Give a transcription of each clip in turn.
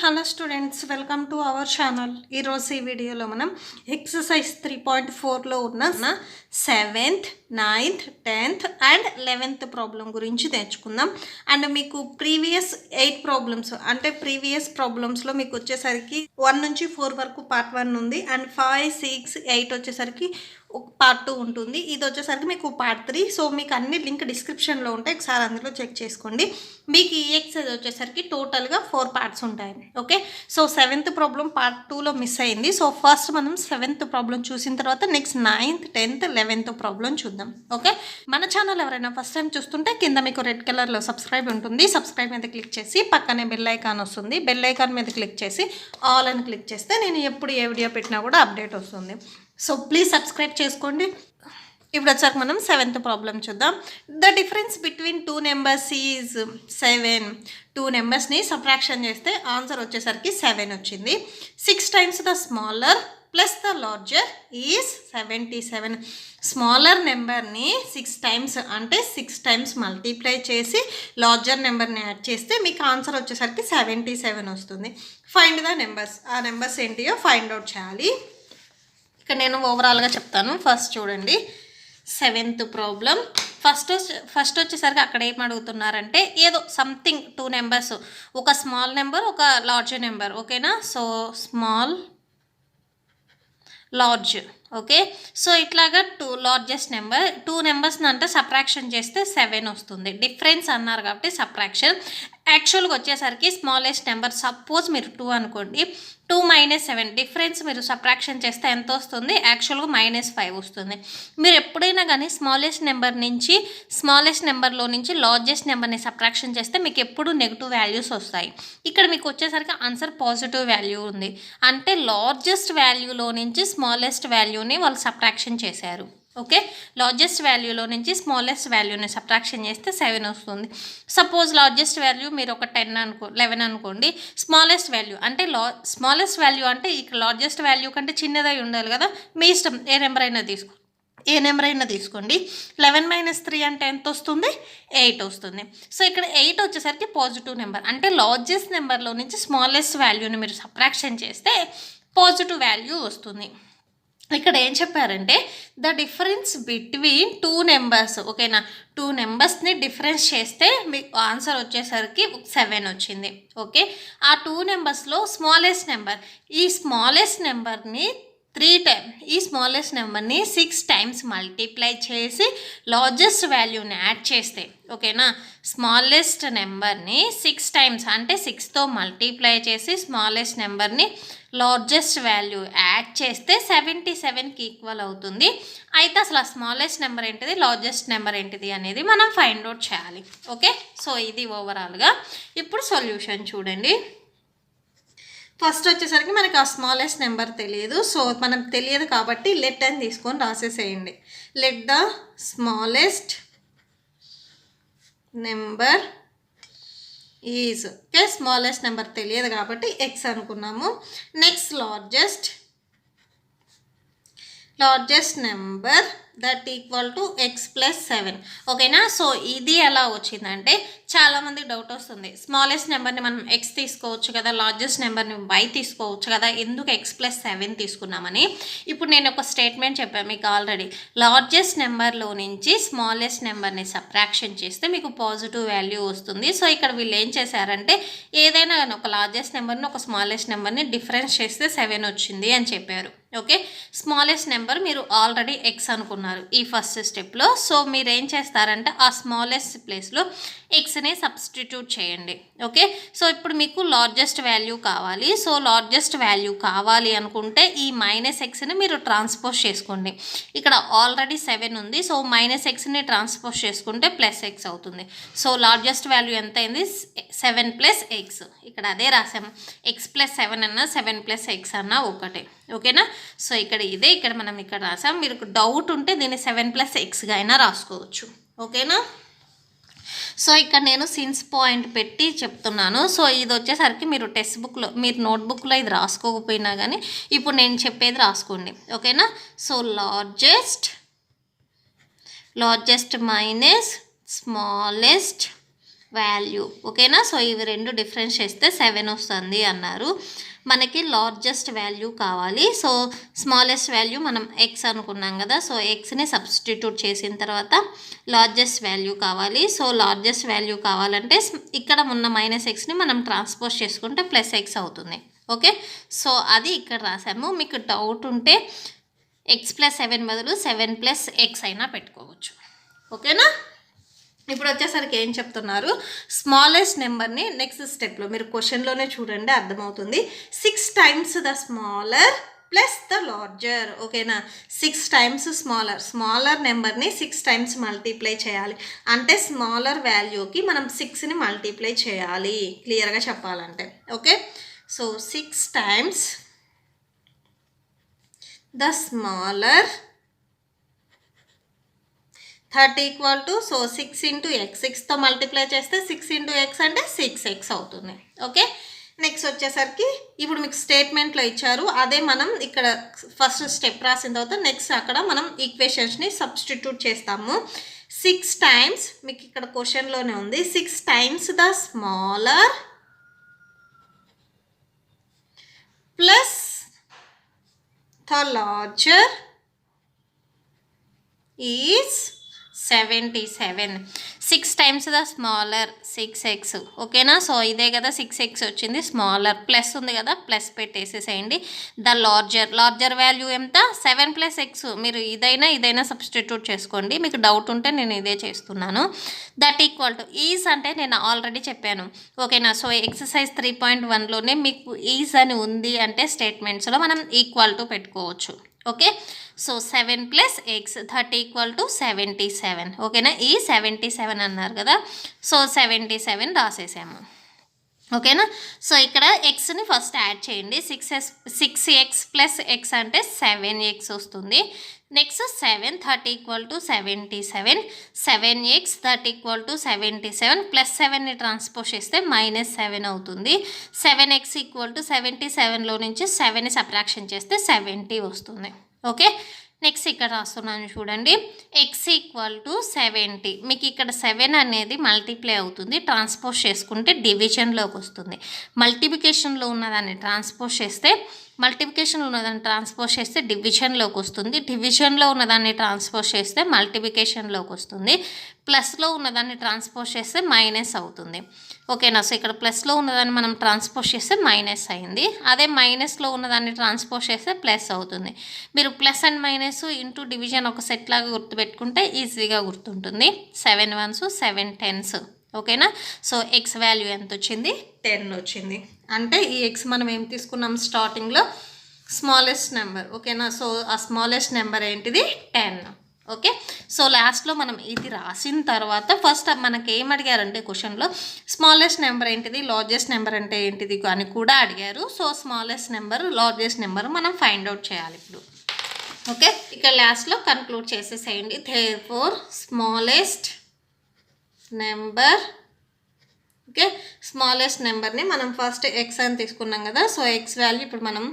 Hello students, welcome to our channel. ఈరోజు ఈ వీడియోలో మనం ఎక్సర్సైజ్ 3.4లో ఉన్న 7th, 9th, 10th and 11th problem గురించి నేర్చుకుందాం. అండ్ మీకు ప్రీవియస్ 8 ప్రాబ్లమ్స్ అంటే ప్రీవియస్ ప్రాబ్లమ్స్లో మీకు వచ్చేసరికి 1 నుంచి 4 వరకు పార్ట్ 1 ఉంది. అండ్ 5, 6, 8 వచ్చేసరికి పార్ట్ 2 ఉంటుంది. ఇది వచ్చేసరికి మీకు పార్ట్ 3. సో మీకు అన్ని లింక్ డిస్క్రిప్షన్లో ఉంటాయి, ఒకసారి అందులో చెక్ చేసుకోండి. మీకు ఈ ఎక్సర్సైజ్ వచ్చేసరికి టోటల్గా 4 పార్ట్స్ ఉంటాయి. Okay, so 7th problem part 2లో మిస్ అయింది. సో ఫస్ట్ మనం 7th ప్రాబ్లం చూసిన తర్వాత next 9th, 10th, 11th problem చూద్దాం. ఓకే, మన ఛానల్ ఎవరైనా ఫస్ట్ టైం చూస్తుంటే కింద మీకు రెడ్ కలర్లో సబ్స్క్రైబ్ ఉంటుంది. సబ్స్క్రైబ్ మీద క్లిక్ చేసి పక్కనే బెల్ ఐకాన్ వస్తుంది. బెల్ ఐకాన్ మీద క్లిక్ చేసి ఆల్ అని క్లిక్ చేస్తే నేను ఎప్పుడు ఏ వీడియో పెట్టినా కూడా అప్డేట్ వస్తుంది. సో ప్లీజ్ సబ్స్క్రైబ్ చేసుకోండి. ఇప్పుడు వచ్చాక మనం 7th ప్రాబ్లం చూద్దాం. The difference between 2 numbers is 7. 2 నెంబర్స్ని సబ్ట్రాక్షన్ చేస్తే ఆన్సర్ వచ్చేసరికి 7 వచ్చింది. 6 times the smaller plus the larger is 77. Smaller నెంబర్ని 6 times అంటే 6 times మల్టిప్లై చేసి లార్జర్ నెంబర్ని యాడ్ చేస్తే మీకు ఆన్సర్ వచ్చేసరికి 77 వస్తుంది. Find the numbers. ఆ నెంబర్స్ ఏంటియో ఫైండ్ అవుట్ చేయాలి. ఇక్కడ నేను ఓవరాల్గా చెప్తాను. ఫస్ట్ చూడండి 7th ప్రాబ్లం. ఫస్ట్ వచ్చేసరికి అక్కడ ఏం అడుగుతున్నారంటే ఏదో సంథింగ్ 2 నెంబర్స్, ఒక స్మాల్ నెంబర్ ఒక లార్జ్ నెంబర్. ఓకేనా, so small large. Okay, so ఇట్లాగా 2 లార్జెస్ట్ నెంబర్ 2 నెంబర్స్ని అంటే సబ్ట్రాక్షన్ చేస్తే 7 వస్తుంది. డిఫరెన్స్ అన్నారు కాబట్టి సబ్ట్రాక్షన్. యాక్చువల్గా వచ్చేసరికి స్మాలెస్ట్ నెంబర్ సపోజ్ మీరు 2 అనుకోండి, 2 - 7 డిఫరెన్స్ మీరు సబ్ట్రాక్షన్ చేస్తే ఎంత వస్తుంది? యాక్చువల్గా -5 వస్తుంది. మీరు ఎప్పుడైనా కానీ స్మాలెస్ట్ నెంబర్లో నుంచి లార్జెస్ట్ నెంబర్ని సబ్ట్రాక్షన్ చేస్తే మీకు ఎప్పుడు నెగిటివ్ వాల్యూస్ వస్తాయి. ఇక్కడ మీకు వచ్చేసరికి ఆన్సర్ పాజిటివ్ వాల్యూ ఉంది, అంటే లార్జెస్ట్ వాల్యూలో నుంచి స్మాలెస్ట్ వాల్యూని వాళ్ళు సబ్ట్రాక్షన్ చేశారు. ఓకే, లార్జెస్ట్ వాల్యూలో నుంచి స్మాలెస్ట్ వాల్యూని సబ్ట్రాక్షన్ చేస్తే 7 వస్తుంది. సపోజ్ లార్జెస్ట్ వాల్యూ మీరు ఒక 11 అనుకోండి. స్మాలెస్ట్ వాల్యూ అంటే స్మాలెస్ట్ వాల్యూ అంటే ఇక్కడ లార్జెస్ట్ వాల్యూ కంటే చిన్నదై ఉండాలి కదా. మీ ఇష్టం, ఏ నెంబర్ అయినా తీసుకోండి. 11 - 3 అంటే ఎంత వస్తుంది? 8 వస్తుంది. సో ఇక్కడ 8 వచ్చేసరికి పాజిటివ్ నెంబర్, అంటే లార్జెస్ట్ నెంబర్లో నుంచి స్మాలెస్ట్ వాల్యూని మీరు సబ్ట్రాక్షన్ చేస్తే పాజిటివ్ వాల్యూ వస్తుంది. ఇక్కడ ఏం చెప్పారంటే ద డిఫరెన్స్ బిట్వీన్ 2 నెంబర్స్. ఓకేనా, 2 నెంబర్స్ని డిఫరెన్స్ చేస్తే మీకు ఆన్సర్ వచ్చేసరికి 7 వచ్చింది. ఓకే, ఆ 2 నెంబర్స్లో స్మాలెస్ట్ నెంబర్, ఈ స్మాలెస్ట్ నెంబర్ని 6 times మల్టిప్లై చేసి లార్జెస్ట్ వాల్యూని యాడ్ చేస్తే, ఓకేనా, స్మాలెస్ట్ నెంబర్ని 6 times అంటే 6తో మల్టిప్లై చేసి స్మాలెస్ట్ నెంబర్ని లార్జెస్ట్ వాల్యూ యాడ్ చేస్తే 77కి ఈక్వల్ అవుతుంది. అయితే అసలు ఆ స్మాలెస్ట్ నెంబర్ ఏంటిది, లార్జెస్ట్ నెంబర్ ఏంటిది అనేది మనం ఫైండ్ అవుట్ చేయాలి. ఓకే, సో ఇది ఓవరాల్గా. ఇప్పుడు సొల్యూషన్ చూడండి. ఫస్ట్ వచ్చేసరికి మనకి ఆ స్మాలెస్ట్ నెంబర్ తెలియదు. సో మనం తెలియదు కాబట్టి లెట్ అని తీసుకొని రాసేసేయండి. Let the smallest number is. Okay, smallest number తెలియదు కాబట్టి ఎక్స్ అనుకున్నాము. Next largest number that equal to x + 7. ఓకేనా, సో ఇది ఎలా వచ్చిందంటే చాలామంది డౌట్ వస్తుంది, స్మాలెస్ట్ నెంబర్ని మనం x తీసుకోవచ్చు కదా, లార్జెస్ట్ నెంబర్ని y తీసుకోవచ్చు కదా, ఎందుకు x + 7 తీసుకున్నామని. ఇప్పుడు నేను ఒక స్టేట్మెంట్ చెప్పాను మీకు ఆల్రెడీ. లార్జెస్ట్ నెంబర్లో నుంచి స్మాలెస్ట్ నెంబర్ని సబ్ట్రాక్షన్ చేస్తే మీకు పాజిటివ్ వాల్యూ వస్తుంది. సో ఇక్కడ వీళ్ళు ఏం చేశారంటే ఏదైనా కానీ ఒక లార్జెస్ట్ నెంబర్ని ఒక స్మాలెస్ట్ నెంబర్ని డిఫరెన్స్ చేస్తే 7 వచ్చింది అని చెప్పారు. ఓకే, స్మాలెస్ట్ నెంబర్ మీరు ఆల్రెడీ x అనుకున్నారు ఈ ఫస్ట్ స్టెప్లో. సో మీరు ఏం చేస్తారంటే ఆ స్మాలెస్ట్ ప్లేస్లో ఎక్స్ని సబ్స్టిట్యూట్ చేయండి. ఓకే, సో ఇప్పుడు మీకు లార్జెస్ట్ వాల్యూ కావాలి. సో లార్జెస్ట్ వాల్యూ కావాలి అనుకుంటే ఈ -xని మీరు ట్రాన్స్పోజ్ చేసుకోండి. ఇక్కడ ఆల్రెడీ 7 ఉంది, సో -xని ట్రాన్స్పోజ్ చేసుకుంటే +x అవుతుంది. సో లార్జెస్ట్ వాల్యూ ఎంత అయింది? 7 + x. ఇక్కడ అదే రాసాము, x + 7 అన్నా 7 + x అన్నా ఒకటే. ఓకేనా, సో ఇక్కడ మనం ఇక్కడ రాసాం. మీరు డౌట్ ఉంటే దీన్ని 7 + xగా అయినా రాసుకోవచ్చు. ఓకేనా, సో ఇక్కడ నేను సిన్స్ పాయింట్ పెట్టి చెప్తున్నాను. సో ఇది వచ్చేసరికి మీరు టెక్స్ట్ బుక్లో, మీరు నోట్బుక్లో ఇది రాసుకోకపోయినా కానీ ఇప్పుడు నేను చెప్పేది రాసుకోండి. ఓకేనా, so largest minus smallest value. ఓకేనా? సో ఇవి రెండు డిఫరెన్స్ చేస్తే 7 వస్తుంది అన్నారు. మనకి లార్జెస్ట్ వాల్యూ కావాలి. సో స్మాలెస్ట్ వాల్యూ మనం ఎక్స్ అనుకున్నాం కదా, సో ఎక్స్ని సబ్స్టిట్యూట్ చేసిన తర్వాత లార్జెస్ట్ వాల్యూ కావాలి. సో లార్జెస్ట్ వాల్యూ కావాలంటే ఇక్కడ ఉన్న -xని మనం ట్రాన్స్పోజ్ చేసుకుంటే +x అవుతుంది. ఓకే, సో అది ఇక్కడ రాసాము. మీకు డౌట్ ఉంటే x+7 బదులు 7+x అయినా పెట్టుకోవచ్చు. ఓకేనా? ఇప్పుడు వచ్చేసరికి ఏం చెప్తున్నారు, స్మాలెస్ట్ నెంబర్ని నెక్స్ట్ స్టెప్లో మీరు క్వశ్చన్లోనే చూడండి, అర్థమవుతుంది. 6 times the smaller plus the larger. ఓకేనా? 6 times స్మాలర్ నెంబర్ని 6 times మల్టిప్లై చేయాలి. అంటే స్మాలర్ వాల్యూకి మనం 6ని మల్టిప్లై చేయాలి, క్లియర్గా చెప్పాలంటే. Okay, so 6 times the smaller 30 equal to, so 6 into x, 6తో మల్టిప్లై చేస్తే 6 into x అంటే 6x అవుతుంది. ఓకే, నెక్స్ట్ వచ్చేసరికి ఇప్పుడు మీకు స్టేట్మెంట్లో ఇచ్చారు, అదే మనం ఇక్కడ ఫస్ట్ స్టెప్ రాసిన తర్వాత నెక్స్ట్ అక్కడ మనం ఈక్వేషన్స్ని సబ్స్టిట్యూట్ చేస్తాము. 6 times, మీకు ఇక్కడ క్వశ్చన్లోనే ఉంది, 6 times the smaller plus the larger is 77. 6 times the smaller 6x. ఓకేనా? సో ఇదే కదా 6x వచ్చింది, స్మాలర్ ప్లస్ ఉంది కదా, ప్లస్ పెట్టేసేసేయండి. ద లార్జర్ వాల్యూ ఎంత, 7+x. మీరు ఇదైనా సబ్స్టిట్యూట్ చేసుకోండి, మీకు డౌట్ ఉంటే నేను ఇదే చేస్తున్నాను. దట్ ఈక్వల్ టు ఈజ్ అంటే నేను ఆల్రెడీ చెప్పాను. ఓకేనా? సో ఎక్సర్సైజ్ 3.1లోనే మీకు ఈజ్ అని ఉంది అంటే స్టేట్మెంట్స్లో మనం ఈక్వల్ టు పెట్టుకోవచ్చు. Okay, so 7+x, that equal to 77. ఓకేనా? ఈ 77 అన్నారు కదా, సో 77 రాసేసాము. ఓకేనా? సో ఇక్కడ ఎక్స్ని ఫస్ట్ యాడ్ చేయండి. 6x + x అంటే 7x వస్తుంది. Next 7, that equal to 77. 7x, that equal to 77 plus 7ని ట్రాన్స్పోజ్ చేస్తే -7 అవుతుంది. 7x ఈక్వల్ టు 77లో నుంచి 7ని సబ్ట్రాక్షన్ చేస్తే 70 వస్తుంది. ఓకే, నెక్స్ట్ ఇక్కడ రాస్తున్నాను చూడండి, x ఈక్వల్ టు 70. మీకు ఇక్కడ 7 అనేది మల్టిప్లై అవుతుంది, ట్రాన్స్పోజ్ చేసుకుంటే డివిజన్లోకి వస్తుంది. మల్టిప్లికేషన్లో ఉన్నదాన్ని ట్రాన్స్పోజ్ చేస్తే డివిజన్లోకి వస్తుంది. డివిజన్లో ఉన్నదాన్ని ట్రాన్స్పోజ్ చేస్తే మల్టిప్లికేషన్లోకి వస్తుంది. ప్లస్లో ఉన్నదాన్ని ట్రాన్స్పోజ్ చేస్తే మైనస్ అవుతుంది. ఓకేనా? సో ఇక్కడ ప్లస్లో ఉన్నదాన్ని మనం ట్రాన్స్పోజ్ చేస్తే మైనస్ అయింది, అదే మైనస్లో ఉన్నదాన్ని ట్రాన్స్పోజ్ చేస్తే ప్లస్ అవుతుంది. మీరు plus and minus into division ఒక సెట్ లాగా గుర్తుపెట్టుకుంటే ఈజీగా గుర్తుంటుంది. 7 1s 7 10s. ఓకేనా? సో ఎక్స్ వాల్యూ ఎంత వచ్చింది, 10 వచ్చింది. అంటే ఈ ఎక్స్ మనం ఏం తీసుకున్నాం స్టార్టింగ్లో, స్మాలెస్ట్ నెంబర్. ఓకేనా? సో ఆ స్మాలెస్ట్ నెంబర్ ఏంటిది, 10. ఓకే, సో లాస్ట్లో మనం ఇది రాసిన తర్వాత ఫస్ట్ మనకి ఏం అడిగారంటే క్వశ్చన్లో స్మాలెస్ట్ నెంబర్ ఏంటిది, లార్జెస్ట్ నెంబర్ అంటే ఏంటిది అని కూడా అడిగారు. So smallest number, largest number మనం ఫైండ్ అవుట్ చేయాలి ఇప్పుడు. ఓకే, ఇక లాస్ట్లో కన్క్లూడ్ చేసేసేయండి. Therefore smallest number. Okay, smallest నెంబర్ని మనం ఫస్ట్ ఎక్స్ అని తీసుకున్నాం కదా, సో ఎక్స్ వాల్యూ ఇప్పుడు మనం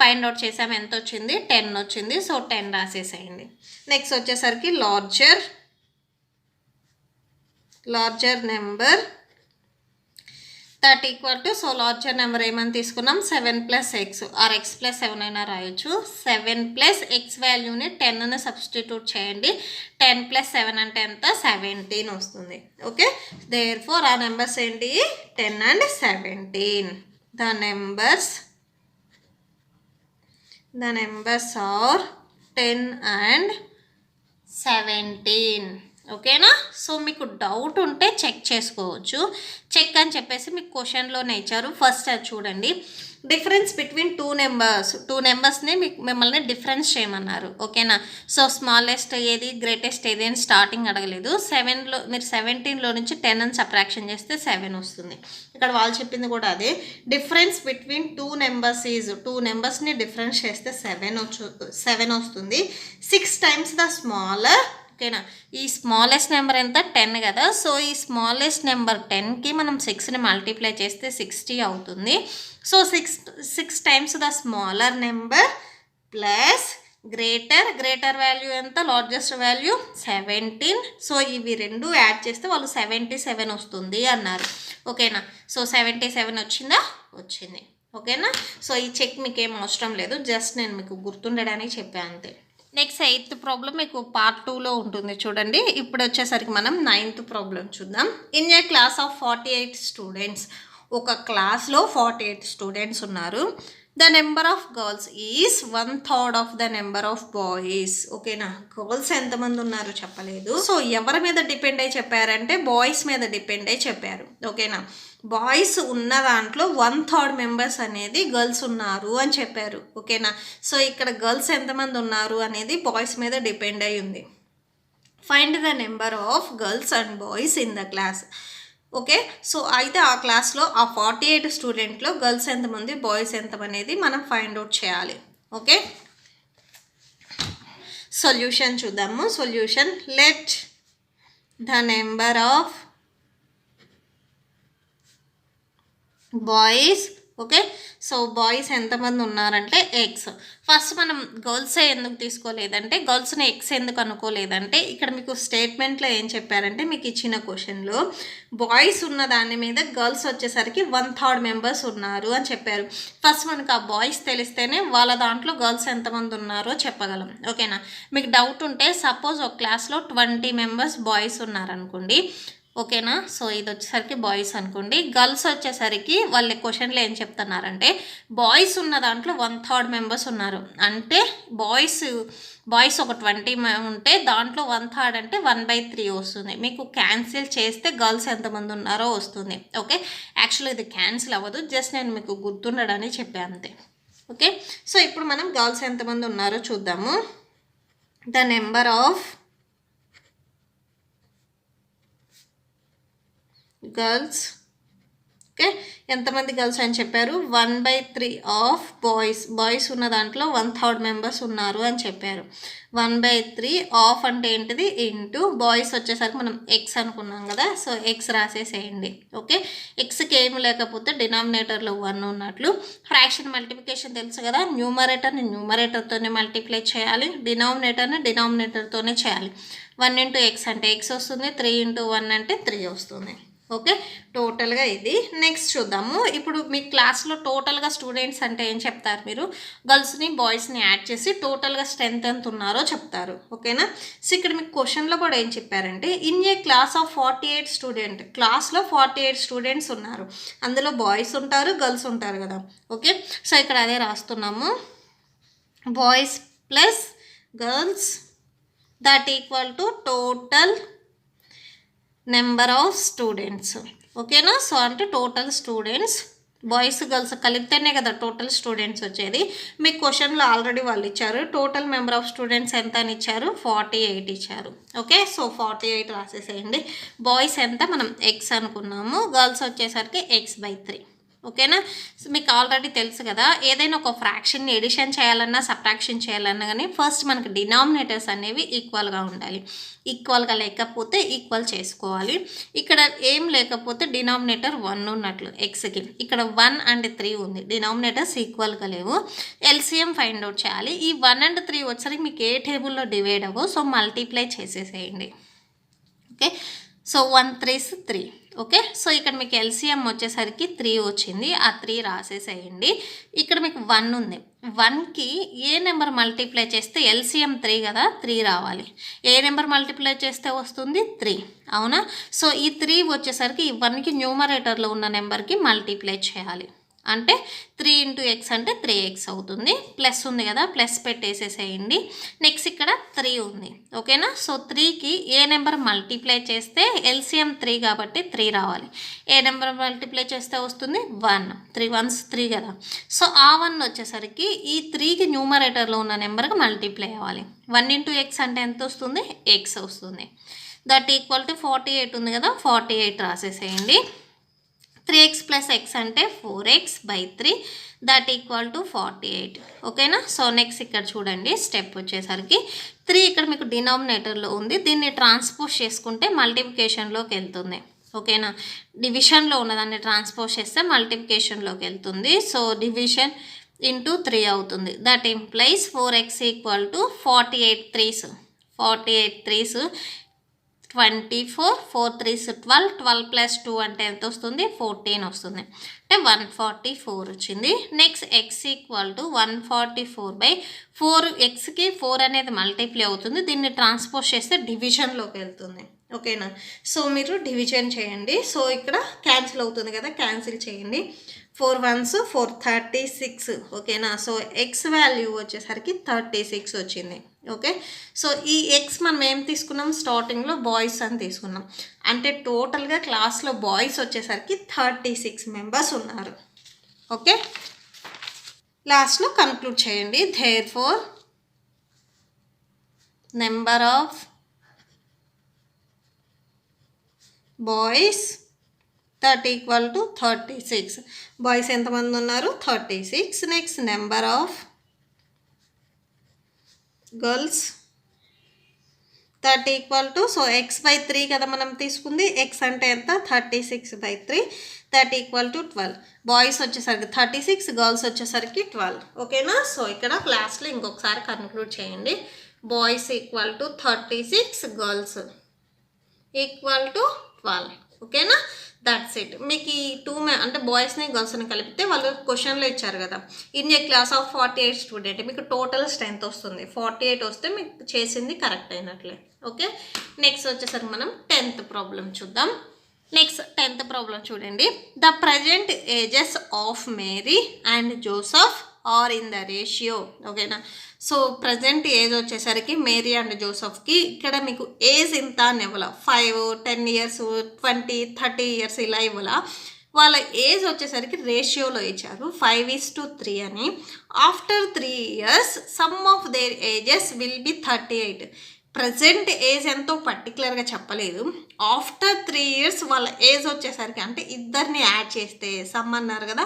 ఫైండ్ అవుట్ చేసాము, ఎంత వచ్చింది, 10 వచ్చింది. సో 10 రాసేసేయండి. నెక్స్ట్ వచ్చేసరికి larger number that equal to, so larger number ఏమని తీసుకున్నాం, 7+x ఆర్ x+7 అయినా రాయొచ్చు. 7+x వాల్యూని 10ని సబ్స్టిట్యూట్ చేయండి. 10+7 అంటే ఎంత, 17 వస్తుంది. ఓకే, దేర్ఫోర్ ఆ నెంబర్స్ ఏంటి, 10 and 17. The numbers are 10 and 17. ఓకేనా? సో మీకు డౌట్ ఉంటే చెక్ చేసుకోవచ్చు. చెక్ అని చెప్పేసి మీకు క్వశ్చన్లోనే ఇచ్చారు. ఫస్ట్ అది చూడండి, డిఫరెన్స్ బిట్వీన్ టూ నెంబర్స్ని మిమ్మల్ని డిఫరెన్స్ చేయమన్నారు. ఓకేనా? సో స్మాలెస్ట్ ఏది, గ్రేటెస్ట్ ఏది అని స్టార్టింగ్ అడగలేదు. 7లో మీరు 17లో నుంచి 10 అని సబ్ట్రాక్షన్ చేస్తే 7 వస్తుంది. ఇక్కడ వాళ్ళు చెప్పింది కూడా అదే, డిఫరెన్స్ బిట్వీన్ టూ నెంబర్స్ని డిఫరెన్స్ చేస్తే 7 వస్తుంది. 6 times ద స్మాలర్. ఓకేనా? ఈ స్మాలెస్ట్ నెంబర్ ఎంత, 10 కదా. సో ఈ స్మాలెస్ట్ నెంబర్ 10కి మనం 6ని మల్టిప్లై చేస్తే 60 అవుతుంది. So 6 times the smaller number plus greater value ఎంత, లార్జెస్ట్ వాల్యూ 17. సో ఇవి రెండు యాడ్ చేస్తే వాళ్ళు 77 వస్తుంది అన్నారు. ఓకేనా. సో 77 వచ్చిందా? వచ్చింది. ఓకేనా. సో ఈ చెక్ మీకు ఏం అవసరం లేదు, జస్ట్ నేను మీకు గుర్తుండడానికి చెప్పాను అంతే. నెక్స్ట్ 8th ప్రాబ్లం మీకు పార్ట్ 2లో ఉంటుంది చూడండి. ఇప్పుడు వచ్చేసరికి మనం 9th ప్రాబ్లం చూద్దాం. In a class of 48 students, ఒక క్లాస్లో 48 స్టూడెంట్స్ ఉన్నారు. The number of girls is 1/3 of the number of boys. ఓకేనా. గర్ల్స్ ఎంతమంది ఉన్నారు చెప్పలేదు. సో ఎవరి మీద డిపెండ్ అయి చెప్పారంటే బాయ్స్ మీద డిపెండ్ అయి చెప్పారు. ఓకేనా. బాయ్స్ ఉన్న దాంట్లో 1/3 మెంబర్స్ అనేది గర్ల్స్ ఉన్నారు అని చెప్పారు. ఓకేనా. సో ఇక్కడ గర్ల్స్ ఎంతమంది ఉన్నారు అనేది బాయ్స్ మీద డిపెండ్ అయి ఉంది. Find the number of girls and boys in the class. Okay. So అయితే ఆ క్లాస్లో ఆ 48 స్టూడెంట్లో గర్ల్స్ ఎంతమంది, బాయ్స్ ఎంతమనేది మనం ఫైండ్ అవుట్ చేయాలి. ఓకే. సొల్యూషన్ చూద్దాము. Solution, let the number of boys. Okay. So boys ఎంతమంది ఉన్నారంటే ఎక్స్. ఫస్ట్ మనం గర్ల్సే ఎందుకు తీసుకోలేదంటే, గర్ల్స్ని ఎక్స్ ఎందుకు అనుకోలేదంటే, ఇక్కడ మీకు స్టేట్మెంట్లో ఏం చెప్పారంటే, మీకు ఇచ్చిన క్వశ్చన్లో బాయ్స్ ఉన్న దాని మీద గర్ల్స్ వచ్చేసరికి 1/3 మెంబర్స్ ఉన్నారు అని చెప్పారు. ఫస్ట్ మనకు ఆ బాయ్స్ తెలిస్తేనే వాళ్ళ దాంట్లో గర్ల్స్ ఎంతమంది ఉన్నారో చెప్పగలం. ఓకేనా. మీకు డౌట్ ఉంటే సపోజ్ ఒక క్లాస్లో 20 మెంబర్స్ బాయ్స్ ఉన్నారనుకోండి. ఓకేనా. సో ఇది వచ్చేసరికి బాయ్స్ అనుకోండి. గర్ల్స్ వచ్చేసరికి వాళ్ళ క్వశ్చన్లో ఏం చెప్తున్నారంటే, బాయ్స్ ఉన్న దాంట్లో 1/3 మెంబర్స్ ఉన్నారు అంటే బాయ్స్ ఒక 20 ఉంటే దాంట్లో 1/3 అంటే 1/3 వస్తుంది. మీకు క్యాన్సిల్ చేస్తే గర్ల్స్ ఎంతమంది ఉన్నారో వస్తుంది. ఓకే. యాక్చువల్లీ ఇది క్యాన్సిల్ అవ్వదు, జస్ట్ నేను మీకు గుర్తుండడానికి చెప్పాను అంతే. ఓకే. సో ఇప్పుడు మనం గర్ల్స్ ఎంతమంది ఉన్నారో చూద్దాము. The number of girls. Okay. ఎంతమంది గర్ల్స్ అని చెప్పారు? 1/3 ఆఫ్ బాయ్స్ ఉన్న దాంట్లో 1/3 మెంబర్స్ ఉన్నారు అని చెప్పారు. 1/3 ఆఫ్ అంటే ఏంటిది, ఇంటూ బాయ్స్ వచ్చేసరికి మనం ఎక్స్ అనుకున్నాం కదా. సో ఎక్స్ రాసేసేయండి. ఓకే. ఎక్స్కి ఏమి లేకపోతే డినామినేటర్లో 1 ఉన్నట్లు. ఫ్రాక్షన్ మల్టిప్లికేషన్ తెలుసు కదా, న్యూమరేటర్ని న్యూమరేటర్తోనే మల్టిప్లై చేయాలి, డినామినేటర్ని డినామినేటర్తోనే చేయాలి. 1 ఇంటూ ఎక్స్ అంటే ఎక్స్ వస్తుంది, 3 ఇంటూ 1 అంటే 3 వస్తుంది. ఓకే. టోటల్గా ఇది. నెక్స్ట్ చూద్దాము. ఇప్పుడు మీ క్లాస్లో టోటల్గా స్టూడెంట్స్ అంటే ఏం చెప్తారు మీరు? గర్ల్స్ని బాయ్స్ని యాడ్ చేసి టోటల్గా స్ట్రెంత్ ఎంత ఉన్నారో చెప్తారు. ఓకేనా. సో ఇక్కడ మీకు క్వశ్చన్లో కూడా ఏం చెప్పారంటే, in a class of 48 student, క్లాస్లో 48 స్టూడెంట్స్ ఉన్నారు, అందులో బాయ్స్ ఉంటారు, గర్ల్స్ ఉంటారు కదా. ఓకే. సో ఇక్కడ అదే రాస్తున్నాము, boys plus girls that equal to total number of students. ఓకేనా. సో అంటే టోటల్ స్టూడెంట్స్ బాయ్స్ గర్ల్స్ కలిపితేనే కదా టోటల్ స్టూడెంట్స్ వచ్చేది. మీకు క్వశ్చన్లో ఆల్రెడీ వాళ్ళు ఇచ్చారు, టోటల్ నెంబర్ ఆఫ్ స్టూడెంట్స్ ఎంత అని ఇచ్చారు, 48 ఇచ్చారు. ఓకే. సో 48 రాసేసేయండి. బాయ్స్ ఎంత మనం ఎక్స్ అనుకున్నాము, గర్ల్స్ వచ్చేసరికి x/3. ఓకేనా. సో మీకు ఆల్రెడీ తెలుసు కదా, ఏదైనా ఒక ఫ్రాక్షన్ని ఎడిషన్ చేయాలన్నా సబ్ట్రాక్షన్ చేయాలన్నా కానీ ఫస్ట్ మనకి డినామినేటర్స్ అనేవి ఈక్వల్గా ఉండాలి. ఈక్వల్గా లేకపోతే ఈక్వల్ చేసుకోవాలి. ఇక్కడ ఏం లేకపోతే డినామినేటర్ 1 ఉన్నట్లు ఎక్స్కి, ఇక్కడ 1 అండ్ 3 ఉంది, డినామినేటర్స్ ఈక్వల్గా లేవు. ఎల్సిఎం ఫైండ్ అవుట్ చేయాలి. ఈ 1 and 3 వచ్చరికి మీకు ఏ టేబుల్లో డివైడ్ అవ్వో, సో మల్టిప్లై చేసేసేయండి. Okay. So 1 3s 3. Okay. So ఇక్కడ మీకు ఎల్సిఎం వచ్చేసరికి 3 వచ్చింది, ఆ 3 రాసేసేయండి. ఇక్కడ మీకు 1 ఉంది, 1కి ఏ నెంబర్ మల్టిప్లై చేస్తే ఎల్సిఎం 3 కదా, 3 రావాలి. ఏ నెంబర్ మల్టిప్లై చేస్తే వస్తుంది 3, అవునా. సో ఈ 3 వచ్చేసరికి ఈ 1కి న్యూమరేటర్లో ఉన్న నెంబర్కి మల్టిప్లై చేయాలి. అంటే 3 ఇంటూ ఎక్స్ అంటే 3x అవుతుంది. ప్లస్ ఉంది కదా, ప్లస్ పెట్టేసేసేయండి. నెక్స్ట్ ఇక్కడ 3 ఉంది. ఓకేనా. సో 3కి ఏ నెంబర్ మల్టిప్లై చేస్తే ఎల్సిఎం 3 కాబట్టి 3 రావాలి. ఏ నెంబర్ మల్టిప్లై చేస్తే వస్తుంది 1, 3 1s 3 కదా. సో ఆ 1 వచ్చేసరికి ఈ 3కి న్యూమరేటర్లో ఉన్న నెంబర్కి మల్టిప్లై అవ్వాలి. 1 ఇంటూ ఎక్స్ అంటే ఎంత వస్తుంది, ఎక్స్ వస్తుంది. దట్ ఈక్వల్ టు 48 ఉంది కదా, 48 రాసేసేయండి. 3x ప్లస్ ఎక్స్ అంటే 4x/3 దట్ ఈక్వల్ టు 48. ఓకేనా. సో నెక్స్ట్ ఇక్కడ చూడండి, స్టెప్ వచ్చేసరికి 3 ఇక్కడ మీకు డినామినేటర్లో ఉంది, దీన్ని ట్రాన్స్పోజ్ చేసుకుంటే మల్టిప్లికేషన్లోకి వెళ్తుంది. ఓకేనా. డివిజన్లో ఉన్నదాన్ని ట్రాన్స్పోజ్ చేస్తే మల్టిప్లికేషన్లోకి వెళ్తుంది. సో డివిజన్ ఇంటూ 3 అవుతుంది. That implies 4x equal to 48 3s 24, 4 3s 12, 12 plus 2 అంటే ఎంత వస్తుంది 14 వస్తుంది. అంటే 144 వచ్చింది. Next x equal to 144/4. ఎక్స్కి 4 అనేది మల్టిప్లై అవుతుంది. దీన్ని ట్రాన్స్పోజ్ చేస్తే డివిజన్లోకి వెళ్తుంది. ఓకేనా? సో మీరు డివిజన్ చేయండి. సో ఇక్కడ క్యాన్సిల్ అవుతుంది కదా, క్యాన్సిల్ చేయండి. 4 1s 4 36. ఓకేనా? సో ఎక్స్ వాల్యూ వచ్చేసరికి 36 వచ్చింది. ఓకే, సో ఈ ఎక్స్ మనం ఏం తీసుకున్నాం, స్టార్టింగ్లో బాయ్స్ అని తీసుకున్నాం. అంటే టోటల్గా క్లాస్లో బాయ్స్ వచ్చేసరికి 36 మెంబర్స్ ఉన్నారు. ఓకే, లాస్ట్లో కన్క్లూడ్ చేయండి. Therefore number of boys that equal to 36. Boys ఎంతమంది ఉన్నారు, 36. Next number of girls that equal to, so x/3 కదా మనం తీసుకుంది. x అంటే ఎంత, 36/3. That equal to 12. బాయ్స్ వచ్చేసరికి 36, గర్ల్స్ వచ్చేసరికి 12. ఓకేనా? సో ఇక్కడ క్లాస్లో ఇంకొకసారి కన్క్లూడ్ చేయండి. Boys equal to 36, girls equal to 12. ఓకేనా? That's it. మీకు ఈ అంటే బాయ్స్ని గర్ల్స్ని కలిపితే వాళ్ళు క్వశ్చన్లో ఇచ్చారు కదా, in a class of 48 student, మీకు టోటల్ స్ట్రెంత్ వస్తుంది. 48 వస్తే మీకు చేసింది కరెక్ట్ అయినట్లే. ఓకే, నెక్స్ట్ వచ్చేసరికి మనం 10th ప్రాబ్లం చూద్దాం. నెక్స్ట్ 10th ప్రాబ్లం చూడండి. The present ages of Mary and Joseph are in the ratio. ఓకేనా? సో ప్రజెంట్ ఏజ్ వచ్చేసరికి మేరీ అండ్ జోసఫ్కి ఇక్కడ మీకు ఏజ్ ఇంత అని ఇవ్వాల, 5, 10 years, 20, 30 years ఇలా ఇవ్వాల. వాళ్ళ ఏజ్ వచ్చేసరికి రేషియోలో ఇచ్చారు 5:3 అని. After 3 years some of their ages will be 38. Present age ఎంతో పర్టికులర్గా చెప్పలేదు. ఆఫ్టర్ 3 years వాళ్ళ ఏజ్ వచ్చేసరికి, అంటే ఇద్దరిని యాడ్ చేస్తే, సమ్ అన్నారు కదా,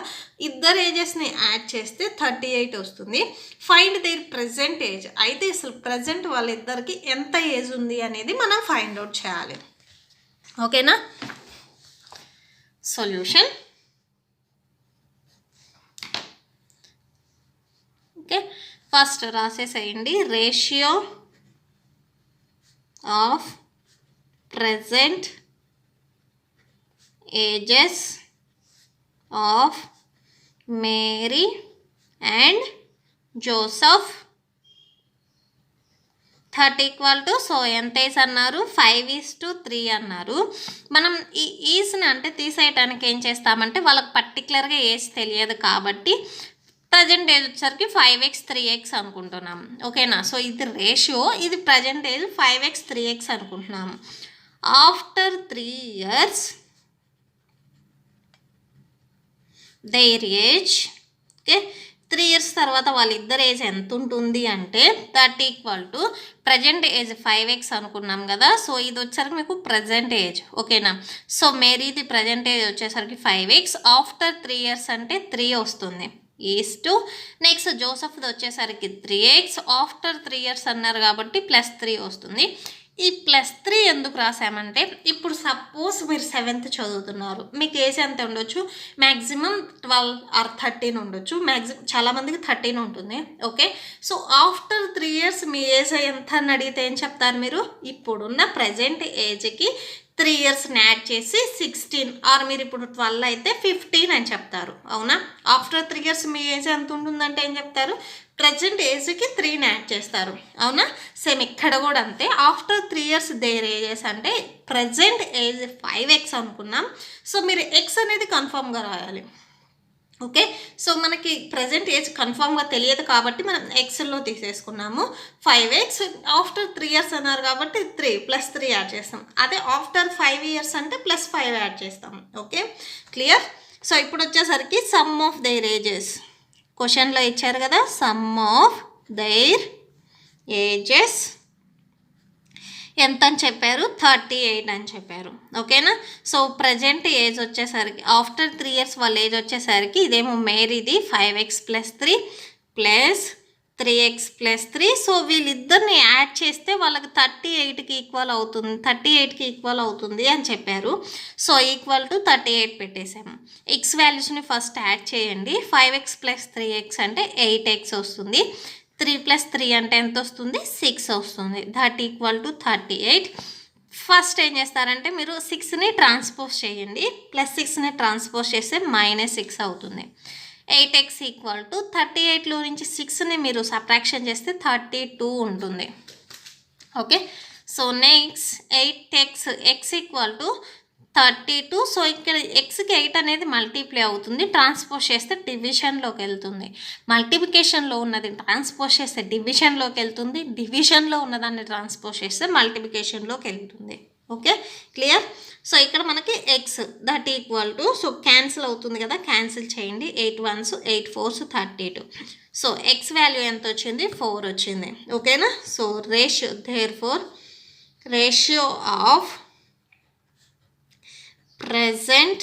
ఇద్దరు ఏజెస్ని యాడ్ చేస్తే 38 వస్తుంది. Find their present age. అయితే అసలు ప్రజెంట్ వాళ్ళిద్దరికి ఎంత ఏజ్ ఉంది అనేది మనం ఫైండ్ అవుట్ చేయాలి. ఓకేనా? సొల్యూషన్. ఓకే, ఫస్ట్ రాసేసేయండి. Ratio of present ages of Mary and Joseph 30 equal to, so ఎంత ఏజ్ అన్నారు, 5:3 అన్నారు. మనం ఈ ఈజ్ని అంటే తీసేయటానికి ఏం చేస్తామంటే, వాళ్ళకి పర్టికులర్గా ఏజ్ తెలియదు కాబట్టి ప్రజెంట్ ఏజ్ వచ్చేసరికి 5x 3x అనుకుంటున్నాం. ఓకేనా? సో ఇది రేషియో, ఇది ప్రజెంట్ ఏజ్ 5x 3x అనుకుంటున్నాము. After 3 years their age, okay, 3 years తర్వాత వాళ్ళిద్దరు ఏజ్ ఎంత ఉంటుంది అంటే that equal to present age 5x అనుకున్నాం కదా. సో ఇది వచ్చేసరికి మీకు ప్రజెంట్ ఏజ్. ఓకేనా? సో మేరీది ప్రజెంట్ ఏజ్ వచ్చేసరికి 5x. ఆఫ్టర్ 3 years అంటే 3 వస్తుంది. ఈస్టు నెక్స్ట్ జోసఫ్ది వచ్చేసరికి 3x. ఆఫ్టర్ 3 years అన్నారు కాబట్టి +3 వస్తుంది. ఈ +3 ఎందుకు రాసామంటే, ఇప్పుడు సపోజ్ మీరు 7th చదువుతున్నారు, మీకు ఏజ్ ఎంత ఉండొచ్చు, మ్యాక్సిమం 12 or 13 ఉండొచ్చు. మ్యాక్సిమం చాలామందికి 13 ఉంటుంది. ఓకే, సో ఆఫ్టర్ 3 years మీ ఏజ్ ఎంత అని అడిగితే ఏం చెప్తారు మీరు, ఇప్పుడున్న ప్రజెంట్ ఏజ్కి 3 years యాడ్ చేసి 16, ఆర్ మీరు ఇప్పుడు 12 అయితే 15 అని చెప్తారు. అవునా? ఆఫ్టర్ 3 years మీ ఏజ్ ఎంత ఉంటుందంటే ఏం చెప్తారు, ప్రజెంట్ ఏజ్కి 3 యాడ్ చేస్తారు. అవునా? సేమ్ ఇక్కడ కూడా అంతే. ఆఫ్టర్ 3 years దేర్ ఏజెస్ అంటే ప్రజెంట్ ఏజ్ 5x అనుకున్నాం. సో మీరు x అనేది కన్ఫామ్గా రాయాలి. ఓకే, సో మనకి ప్రజెంట్ ఏజ్ కన్ఫామ్గా తెలియదు కాబట్టి మనం ఎక్స్లో తీసేసుకున్నాము 5x. ఆఫ్టర్ 3 years అన్నారు కాబట్టి 3 + 3 యాడ్ చేస్తాం. అదే ఆఫ్టర్ 5 years అంటే +5 యాడ్ చేస్తాం. Okay, clear? సో ఇప్పుడు వచ్చేసరికి సమ్ ఆఫ్ దైర్ ఏజెస్ క్వశ్చన్లో ఇచ్చారు కదా, సమ్ ఆఫ్ దైర్ ఏజెస్ ఎంత అని చెప్పారు, 38 అని చెప్పారు. ఓకేనా? సో ప్రజెంట్ ఏజ్ వచ్చేసరికి ఆఫ్టర్ 3 years వాళ్ళ ఏజ్ వచ్చేసరికి, ఇదేమో మేరీది 5x + 3 + 3x ప్లస్ 3. సో వీళ్ళిద్దరిని యాడ్ చేస్తే వాళ్ళకి 38కి ఈక్వల్ అవుతుంది, 38కి ఈక్వల్ అవుతుంది అని చెప్పారు. సో ఈక్వల్ టు 38 పెట్టేసాము. ఎక్స్ వాల్యూస్ని ఫస్ట్ యాడ్ చేయండి. 5x ప్లస్ 3x అంటే 8x వస్తుంది. 3 ప్లస్ 3 అంటే ఎంత వస్తుంది? 6 వస్తుంది. That equal to 38. ఫస్ట్ ఏం చేస్తారంటే మీరు 6ని ట్రాన్స్పోజ్ చేయండి. ప్లస్ 6ని ట్రాన్స్పోజ్ చేస్తే -6 అవుతుంది. 8x ఈక్వల్ టు 38లో నుంచి 6ని మీరు సబ్ట్రాక్షన్ చేస్తే 32 ఉంటుంది. Okay, so next 8x x equal to 32. So ఇక్కడ ఎక్స్కి 8 అనేది మల్టిప్లై అవుతుంది. ట్రాన్స్పోజ్ చేస్తే డివిజన్లోకి వెళ్తుంది. మల్టిప్లికేషన్లో ఉన్నది ట్రాన్స్పోజ్ చేస్తే డివిజన్లోకి వెళ్తుంది. డివిజన్లో ఉన్నదాన్ని ట్రాన్స్పోజ్ చేస్తే మల్టిప్లికేషన్లోకి వెళ్తుంది. Okay, clear? సో ఇక్కడ మనకి X that equal to, so cancel అవుతుంది కదా, క్యాన్సిల్ చేయండి. 8 1s 8 4s 32. So X value ఎంత వచ్చింది? 4 వచ్చింది. ఓకేనా? So ratio, therefore ratio of present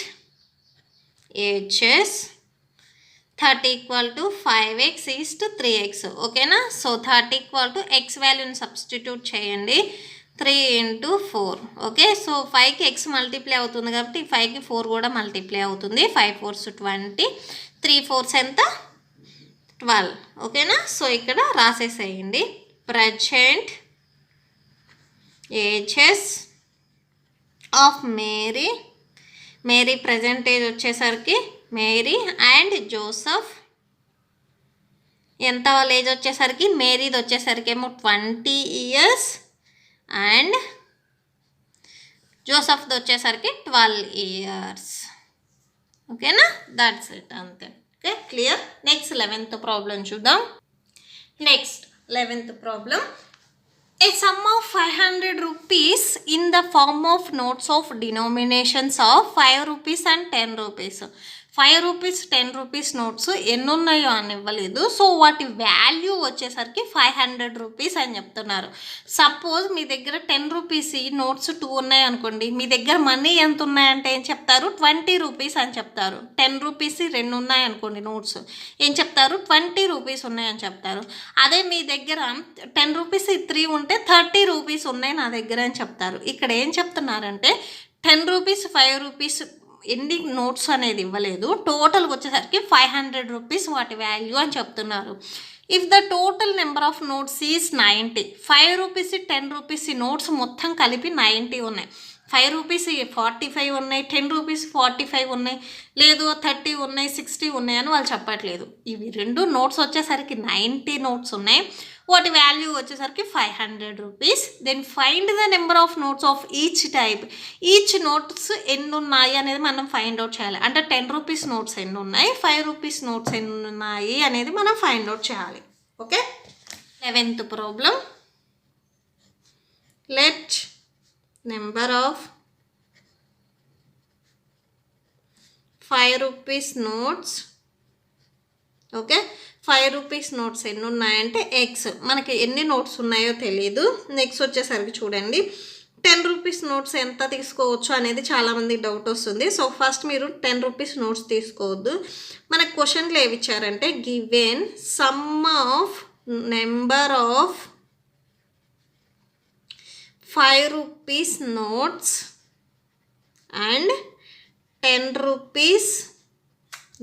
ages 30 equal to 5x is to 3x. ఓకేనా? సో 30 equal to x వాల్యూని సబ్స్టిట్యూట్ చేయండి. 3 into 4. ఓకే, సో 5కి x మల్టిప్లై అవుతుంది కాబట్టి 5కి 4 కూడా మల్టిప్లై అవుతుంది. 5 4s 20, 3 4s ఎంత? 12. ఓకేనా? సో ఇక్కడ రాసేసేయండి. Present ages of Mary present age వచ్చేసరికి మేరీ అండ్ జోసఫ్ ఎంత వాళ్ళ ఏజ్ వచ్చేసరికి, మేరీది వచ్చేసరికి ఏమో 20 years అండ్ జోసఫ్ది వచ్చేసరికి 12 years. ఓకేనా? దట్స్ ఇట్, అంతే. Okay, clear? Next 11th problem చూద్దాం. Next 11th problem. A sum of 500 rupees in the form of notes of denominations of 5 rupees and 10 rupees. 5 rupees 10 rupees notes ఎన్ని ఉన్నాయో అని ఇవ్వలేదు. So వాటి value వచ్చేసరికి 500 rupees అని చెప్తున్నారు. సపోజ్ మీ దగ్గర 10 rupees నోట్స్ 2 ఉన్నాయి అనుకోండి, మీ దగ్గర మనీ ఎంత ఉన్నాయంటే ఏం చెప్తారు? 20 rupees అని చెప్తారు. 10 rupees 2 ఉన్నాయి అనుకోండి నోట్స్, ఏం చెప్తారు? 20 rupees ఉన్నాయని చెప్తారు. అదే మీ దగ్గర 10 rupees 3 ఉంటే 30 rupees ఉన్నాయి నా దగ్గర అని చెప్తారు. ఇక్కడ ఏం చెప్తున్నారంటే 10 rupees 5 rupees ఎన్ని నోట్స్ అనేది ఇవ్వలేదు, టోటల్గా వచ్చేసరికి 500 rupees వాటి వాల్యూ అని చెప్తున్నారు. If the total number of notes is 90, 5 rupees 10 rupees notes మొత్తం కలిపి 90 ఉన్నాయి. 5 rupees 45 ఉన్నాయి, 10 rupees 45 ఉన్నాయి, లేదు 30 ఉన్నాయి, 60 ఉన్నాయి అని వాళ్ళు చెప్పట్లేదు. ఇవి రెండు నోట్స్ వచ్చేసరికి 90 నోట్స్ ఉన్నాయి. వాటి వాల్యూ వచ్చేసరికి 500 rupees. Then find the number of notes of each type. Each notes ఎన్ని ఉన్నాయి అనేది మనం ఫైండ్ అవుట్ చేయాలి. అంటే 10 rupees నోట్స్ ఎన్ని ఉన్నాయి, 5 rupees నోట్స్ ఎన్ని ఉన్నాయి అనేది మనం ఫైండ్ అవుట్ చేయాలి. Okay, 11th problem. Let number of 5 rupees notes, okay, 5 rupees notes ఎన్ని ఉన్నాయంటే ఎక్స్. మనకి ఎన్ని నోట్స్ ఉన్నాయో తెలియదు. నెక్స్ట్ వచ్చేసరికి చూడండి, 10 rupees నోట్స్ ఎంత తీసుకోవచ్చు అనేది చాలామందికి డౌట్ వస్తుంది. సో ఫస్ట్ మీరు 10 rupees నోట్స్ తీసుకోవద్దు. మనకు క్వశ్చన్లు ఏవి ఇచ్చారంటే given some of number of 5 rupees notes and 10 rupees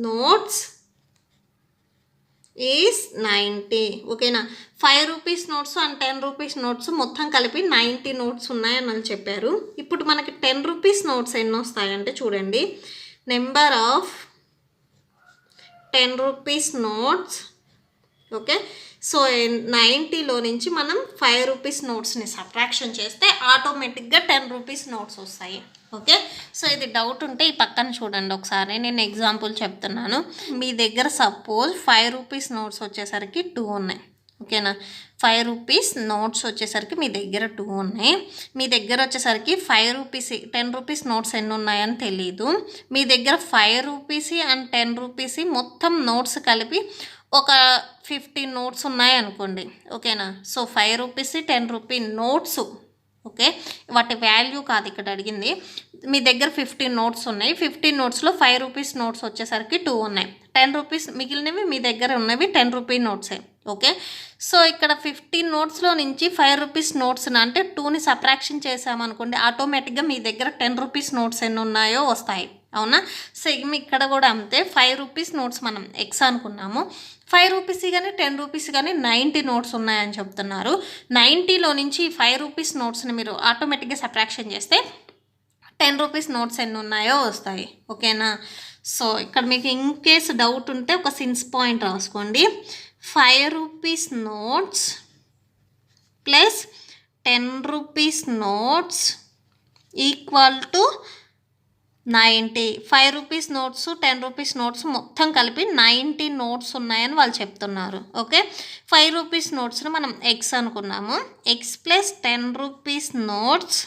notes is 90. ఓకేనా? 5 rupees notes and 10 rupees notes మొత్తం కలిపి 90 నోట్స్ ఉన్నాయని అని చెప్పారు. ఇప్పుడు మనకి 10 rupees నోట్స్ ఎన్ని వస్తాయంటే చూడండి, number of 10 rupees notes, okay. So 90లో నుంచి మనం 5 rupees నోట్స్ని సబ్ట్రాక్షన్ చేస్తే ఆటోమేటిక్గా 10 rupees నోట్స్ వస్తాయి. ఓకే, సో ఇది డౌట్ ఉంటే ఈ పక్కన చూడండి ఒకసారి, నేను ఎగ్జాంపుల్ చెప్తున్నాను. మీ దగ్గర సపోజ్ 5 rupees నోట్స్ వచ్చేసరికి 2 ఉన్నాయి. ఓకేనా? 5 rupees నోట్స్ వచ్చేసరికి మీ దగ్గర 2 ఉన్నాయి. మీ దగ్గర వచ్చేసరికి 5 rupees 10 rupees నోట్స్ ఎన్ని ఉన్నాయని తెలీదు. మీ దగ్గర 5 rupees అండ్ 10 rupees మొత్తం నోట్స్ కలిపి ఒక 15 నోట్స్ ఉన్నాయి అనుకోండి. ఓకేనా? So 5 rupees 10 rupee notes, okay, వాటి వాల్యూ కాదు ఇక్కడ అడిగింది. మీ దగ్గర 15 నోట్స్ ఉన్నాయి. 15 నోట్స్లో 5 rupees నోట్స్ వచ్చేసరికి 2 ఉన్నాయి. 10 rupees మిగిలినవి మీ దగ్గర ఉన్నవి 10 rupee నోట్సే. ఓకే, సో ఇక్కడ 15 నోట్స్లో నుంచి 5 రూపీస్ నోట్స్ అంటే 2ని సబ్ట్రాక్షన్ చేసామనుకోండి, ఆటోమేటిక్గా మీ దగ్గర 10 రూపీస్ నోట్స్ ఎన్ని ఉన్నాయో వస్తాయి. అవునా? సేమ్ ఇక్కడ కూడా అంతే. 5 రూపీస్ నోట్స్ మనం ఎక్స్ అనుకున్నాము. 5 రూపీస్ కానీ 10 రూపీస్ కానీ 90 నోట్స్ ఉన్నాయని చెప్తున్నారు. 90లో నుంచి 5 రూపీస్ నోట్స్ని మీరు ఆటోమేటిక్గా సబ్ట్రాక్షన్ చేస్తే 10 రూపీస్ నోట్స్ ఎన్ని ఉన్నాయో వస్తాయి. ఓకేనా? సో ఇక్కడ మీకు ఇన్ కేస్ డౌట్ ఉంటే ఒక సిన్స్ పాయింట్ రాసుకోండి. 5 rupees notes plus 10 rupees notes equal to 90. 5 rupees notes 10 rupees notes మొత్తం కలిపి 90 నోట్స్ ఉన్నాయని వాళ్ళు చెప్తున్నారు. ఓకే, 5 రూపీస్ నోట్స్ని మనం ఎక్స్ అనుకున్నాము. X plus 10 rupees notes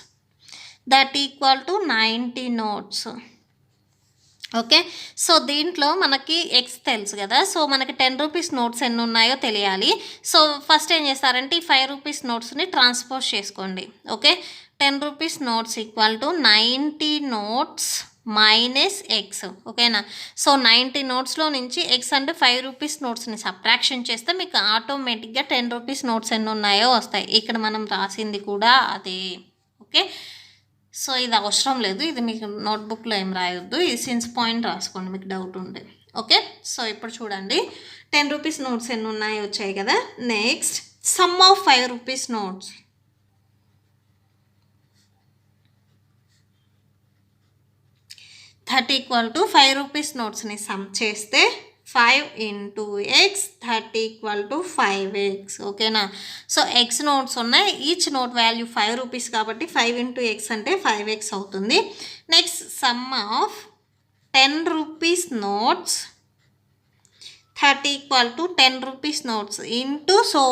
that equal to 90 notes. Okay, so దీంట్లో మనకి ఎక్స్ తెలుసు కదా, సో మనకి 10 రూపీస్ నోట్స్ ఎన్ని ఉన్నాయో తెలియాలి. సో ఫస్ట్ ఏం చేస్తారంటే ఈ 5 రూపీస్ నోట్స్ని ట్రాన్స్పోజ్ చేసుకోండి. Okay, 10 rupees notes equal to 90 notes minus X. ఓకేనా? సో 90 నోట్స్లో నుంచి ఎక్స్ అంటే 5 రూపీస్ నోట్స్ని సబ్ట్రాక్షన్ చేస్తే మీకు ఆటోమేటిక్గా 10 రూపీస్ నోట్స్ ఎన్ని ఉన్నాయో వస్తాయి. ఇక్కడ మనం రాసింది కూడా అదే. ఓకే, సో ఇది అవసరం లేదు, ఇది మీకు నోట్బుక్లో ఏం రాయొద్దు, ఇది సిన్స్ పాయింట్ రాసుకోండి మీకు డౌట్ ఉంటే. ఓకే, సో ఇప్పుడు చూడండి 10 రూపీస్ నోట్స్ ఎన్ని ఉన్నాయి వచ్చాయి కదా. Next sum of 5 rupees notes. That equal to 5 rupees నోట్స్ని సమ్ చేస్తే 5 into x that equal to 5x. ఓకేనా? సో ఎక్స్ నోట్స్ ఉన్నాయి, ఈచ్ నోట్ వాల్యూ 5 రూపీస్ కాబట్టి 5 ఇంటూ ఎక్స్ అంటే 5x అవుతుంది. Next sum of 10 rupees notes that equal to 10 rupees notes into, so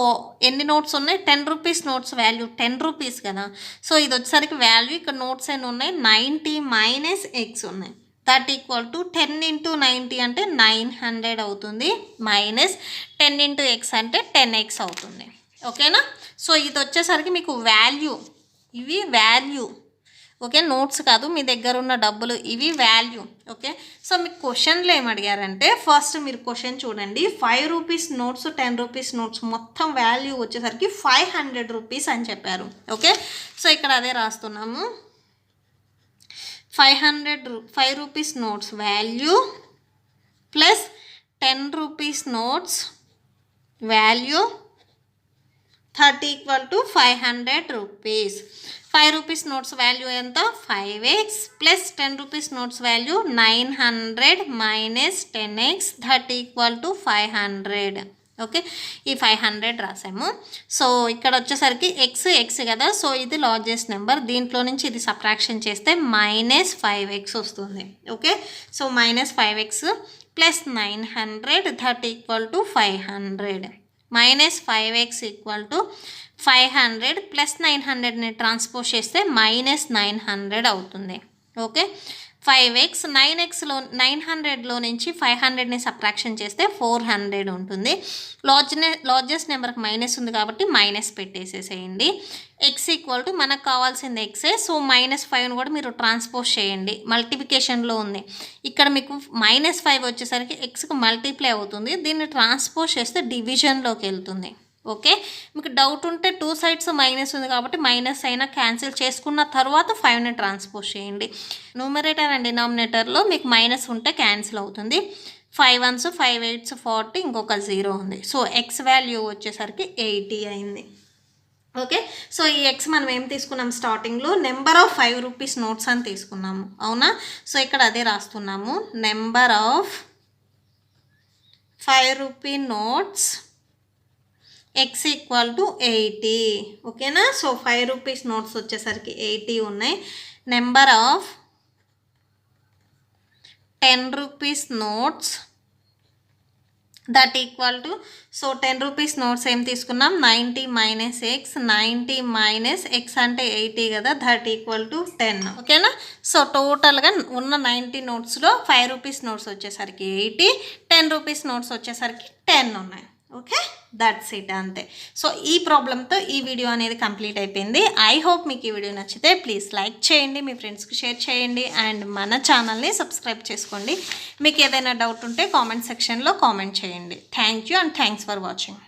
ఎన్ని notes ఉన్నాయి 10 rupees notes value 10 rupees కదా, so ఇది వచ్చేసరికి వాల్యూ ఇక్కడ నోట్స్ ఎన్ని ఉన్నాయి 90 మైనస్ ఎక్స్ ఉన్నాయి. దట్ ఈక్వల్ టు 10 ఇంటూ 90 అంటే 900 అవుతుంది, మైనస్ 10 ఇంటూ ఎక్స్ అంటే 10x అవుతుంది. ఓకేనా? సో ఇది వచ్చేసరికి మీకు వాల్యూ, ఇవి వాల్యూ. ఓకే, నోట్స్ కాదు, మీ దగ్గర ఉన్న డబ్బులు ఇవి వాల్యూ. ఓకే, సో మీకు క్వశ్చన్లో ఏం అడిగారంటే ఫస్ట్ మీరు క్వశ్చన్ చూడండి. 5 రూపీస్ నోట్స్ 10 రూపీస్ నోట్స్ మొత్తం వాల్యూ వచ్చేసరికి 500 రూపీస్ అని చెప్పారు. ఓకే, సో ఇక్కడ అదే రాస్తున్నాము. 5 rupees notes value plus 10 rupees notes value that equal to 500 rupees. 5 rupees notes value ఎంత 5x plus 10 rupees notes value 900 minus 10x that equal to 500. Okay, ఈ 500 రాసాము. So ఇక్కడ వచ్చేసరికి ఎక్స్ కదా, సో ఇది లార్జెస్ట్ నెంబర్, దీంట్లో నుంచి ఇది సబ్ట్రాక్షన్ చేస్తే మైనస్ 5x వస్తుంది. Okay, so minus 5x plus 900 that equal to 500. Minus 5x equal to 500 plus 900ని ట్రాన్స్పోజ్ చేస్తే మైనస్ 900 అవుతుంది. ఓకే, 5x 900లో నుంచి 500ని సబ్ట్రాక్షన్ చేస్తే 400 ఉంటుంది. లార్జెస్ట్ నెంబర్కి మైనస్ ఉంది కాబట్టి మైనస్ పెట్టేసేసేయండి. ఎక్స్ ఈక్వల్ టు మనకు కావాల్సింది ఎక్సే, సో -5ని కూడా మీరు ట్రాన్స్పోజ్ చేయండి, మల్టిప్లికేషన్లో ఉంది. ఇక్కడ మీకు -5 వచ్చేసరికి ఎక్స్కి మల్టిప్లై అవుతుంది, దీన్ని ట్రాన్స్పోజ్ చేస్తే డివిజన్లోకి వెళ్తుంది. ఓకే, మీకు డౌట్ ఉంటే 2 సైడ్స్ మైనస్ ఉంది కాబట్టి మైనస్ అయినా క్యాన్సిల్ చేసుకున్న తర్వాత 5ని ట్రాన్స్పోజ్ చేయండి. న్యూమరేటర్ అండ్ డినామినేటర్లో మీకు మైనస్ ఉంటే క్యాన్సిల్ అవుతుంది. 5 1s 5 8s 40, ఇంకొక 0 ఉంది. సో ఎక్స్ వాల్యూ వచ్చేసరికి 80 అయింది. ఓకే, సో ఈ ఎక్స్ మనం ఏం తీసుకున్నాం స్టార్టింగ్లో నెంబర్ ఆఫ్ 5 రూపీస్ నోట్స్ అని తీసుకున్నాము. అవునా? సో ఇక్కడ అదే రాస్తున్నాము, number of 5 rupee notes X equal to 80. ఓకేనా? సో 5 రూపీస్ నోట్స్ వచ్చేసరికి 80 ఉన్నాయి. Number of 10 rupees notes that equal to, so 10 rupees notes ఏం తీసుకున్నాం 90 మైనస్ ఎక్స్, 90 మైనస్ ఎక్స్ అంటే 80 కదా, దట్ ఈక్వల్ టు 10. ఓకేనా? సో టోటల్గా ఉన్న 90 నోట్స్లో 5 రూపీస్ నోట్స్ వచ్చేసరికి 80, 10 రూపీస్ నోట్స్ వచ్చేసరికి 10 ఉన్నాయి. ఓకే, దట్స్ ఇట్, అంతే. సో ఈ ప్రాబ్లంతో ఈ వీడియో అనేది కంప్లీట్ అయిపోయింది. ఐ హోప్ మీకు ఈ వీడియో నచ్చితే ప్లీజ్ లైక్ చేయండి, మీ ఫ్రెండ్స్కి షేర్ చేయండి, అండ్ మన ఛానల్ని సబ్స్క్రైబ్ చేసుకోండి. మీకు ఏదైనా డౌట్ ఉంటే కామెంట్ సెక్షన్లో కామెంట్ చేయండి. Thank you and thanks for watching.